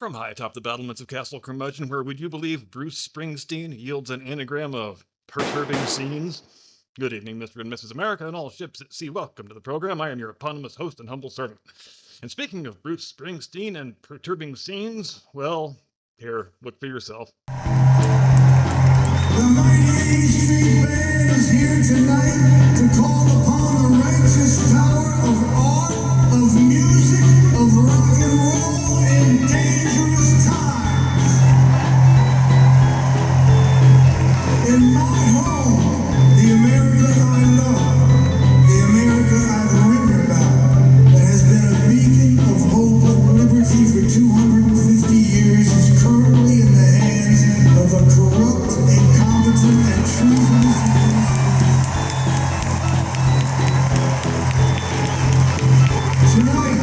From high atop the battlements of Castle Curmudgeon, where would you believe Bruce Springsteen yields an anagram of perturbing scenes? Good evening, Mr. and Mrs. America, and all ships at sea. Welcome to the program. I am your eponymous host and humble servant. And speaking of Bruce Springsteen and perturbing scenes, well, here, look for yourself. The mighty A Street Band is here tonight to call upon the righteous power of art, of music, of rock and roll in dangerous times. In my home, the America I love, the America I've written about, that has been a beacon of hope and liberty for 250 years, is currently in the hands of a corrupt, incompetent, and treasonous. Tonight,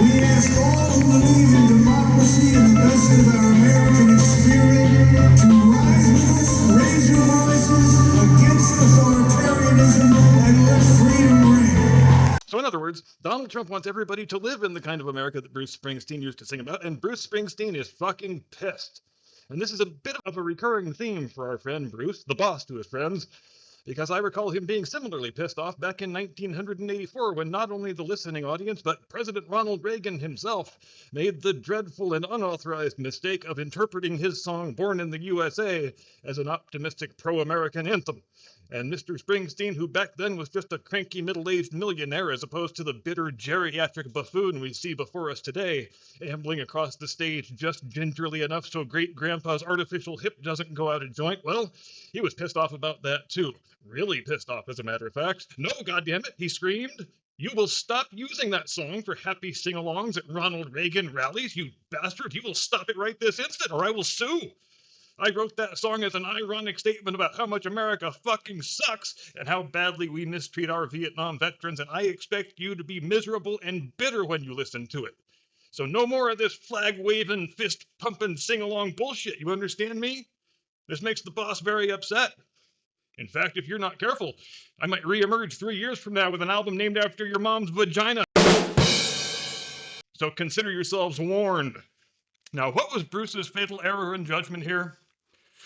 we ask all who believe in democracy and the best of our American spirit to rise with us, raise your voices against authoritarianism, and let freedom ring. So in other words, Donald Trump wants everybody to live in the kind of America that Bruce Springsteen used to sing about, and Bruce Springsteen is fucking pissed. And this is a bit of a recurring theme for our friend Bruce, the boss to his friends, because I recall him being similarly pissed off back in 1984 when not only the listening audience, but President Ronald Reagan himself made the dreadful and unauthorized mistake of interpreting his song Born in the USA as an optimistic pro-American anthem. And Mr. Springsteen, who back then was just a cranky middle-aged millionaire as opposed to the bitter geriatric buffoon we see before us today, ambling across the stage just gingerly enough so great-grandpa's artificial hip doesn't go out of joint, well, he was pissed off about that too. Really pissed off, as a matter of fact. No, goddammit, he screamed. You will stop using that song for happy sing-alongs at Ronald Reagan rallies, you bastard. You will stop it right this instant, or I will sue. I wrote that song as an ironic statement about how much America fucking sucks and how badly we mistreat our Vietnam veterans, and I expect you to be miserable and bitter when you listen to it. So no more of this flag-waving, fist-pumping, sing-along bullshit, you understand me? This makes the boss very upset. In fact, if you're not careful, I might reemerge 3 years from now with an album named after your mom's vagina. So consider yourselves warned. Now, what was Bruce's fatal error in judgment here?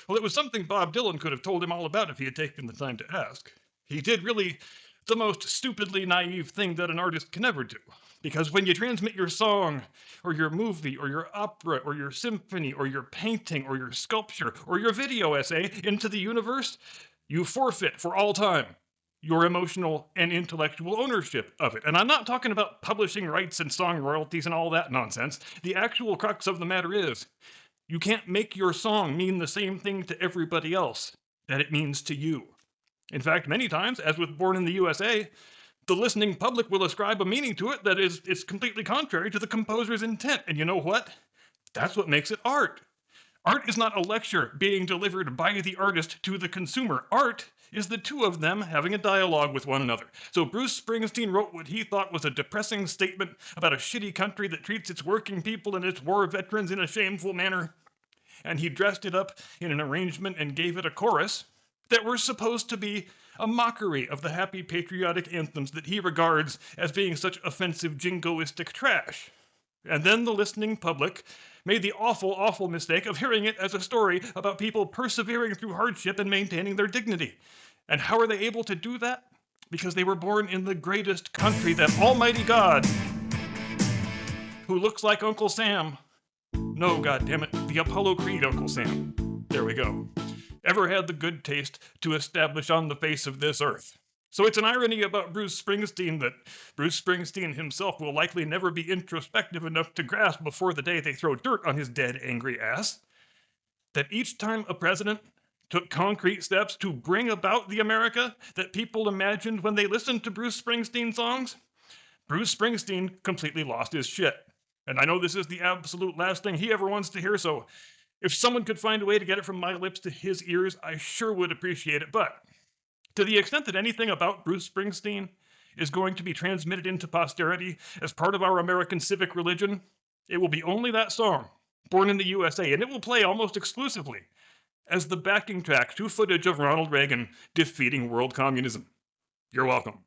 Well, it was something Bob Dylan could have told him all about if he had taken the time to ask. He did really the most stupidly naive thing that an artist can ever do. Because when you transmit your song, or your movie, or your opera, or your symphony, or your painting, or your sculpture, or your video essay into the universe, you forfeit for all time your emotional and intellectual ownership of it. And I'm not talking about publishing rights and song royalties and all that nonsense. The actual crux of the matter is, you can't make your song mean the same thing to everybody else that it means to you. In fact, many times, as with Born in the USA, the listening public will ascribe a meaning to it that is completely contrary to the composer's intent. And you know what? That's what makes it art. Art is not a lecture being delivered by the artist to the consumer. Art is the two of them having a dialogue with one another. So Bruce Springsteen wrote what he thought was a depressing statement about a shitty country that treats its working people and its war veterans in a shameful manner. And he dressed it up in an arrangement and gave it a chorus that were supposed to be a mockery of the happy patriotic anthems that he regards as being such offensive jingoistic trash. And then the listening public made the awful, awful mistake of hearing it as a story about people persevering through hardship and maintaining their dignity. And how are they able to do that? Because they were born in the greatest country that Almighty God, who looks like Uncle Sam, no, goddammit, the Apollo Creed Uncle Sam, there we go, ever had the good taste to establish on the face of this earth. So it's an irony about Bruce Springsteen that Bruce Springsteen himself will likely never be introspective enough to grasp before the day they throw dirt on his dead, angry ass, that each time a president took concrete steps to bring about the America that people imagined when they listened to Bruce Springsteen songs, Bruce Springsteen completely lost his shit. And I know this is the absolute last thing he ever wants to hear, so if someone could find a way to get it from my lips to his ears, I sure would appreciate it. But to the extent that anything about Bruce Springsteen is going to be transmitted into posterity as part of our American civic religion, it will be only that song, Born in the USA, and it will play almost exclusively as the backing track to footage of Ronald Reagan defeating world communism. You're welcome.